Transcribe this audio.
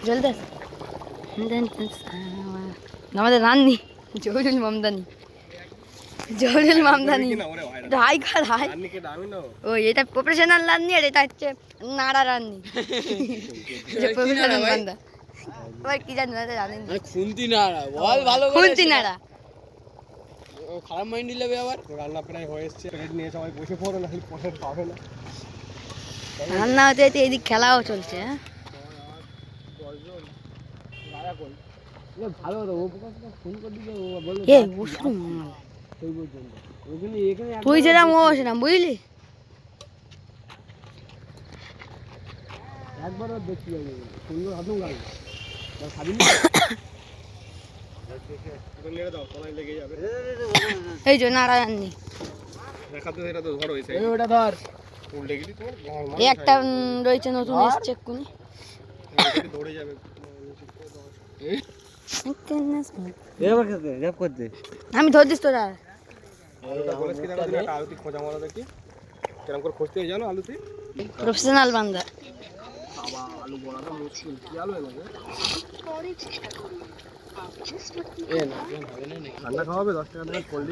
জলদি আমাদের রান্নি জহুরুল মামদানি হাই খার হাই ও এটা প্রফেশনাল রান্নি আর এটা হচ্ছে নাড়া রান্নি প্রফেশনাল বান্দা আবার কি জানি না জানেন খুন্তি নাড়া বল ভালো করে খুন্তি নাড়া খারাপ মাইন্ড দিলে আবার রান্না প্রায় হয়ে এসছে প্লেট নিয়ে সবাই বসে পড়ো না পরে পাবে না রান্না হতে হতে এদিক খেলাও চলছে হ্যাঁ ভালো তো ও ফোন করে দিলে ও বলবে এ বসু সেই পর্যন্ত ওখানে এখানে তুই যেরকম ও সেরকম বুঝলি একবারও দেখতে যাবে সুন্দর হাতুম গাল খাবি নেড়ে দাও তলায় লেগে যাবে এই যে নাড়া রান্নি দেখা তো এটা তো ধরো এই এই ওটা ধর উল্টে গেলি তোমার এই একটা রয়েছে নতুন এসছে এক্ষুনি দৌড়ে যাবে এবার খেতে র্যাপ করতে আমি ধর দিস তোরা আলুটা বলেছ কি দেখো একটা আলুতে খোঁজা মারা দেখি কেরম করে খুঁজতে জানো আলুতে প্রফেশনাল বান্দা বাবা আলু বড়াটা মুশকিল কি আলু এনে এ না হবে না ঠান্ডা খাওয়াবে 10 টাকা দিয়ে কোল্ড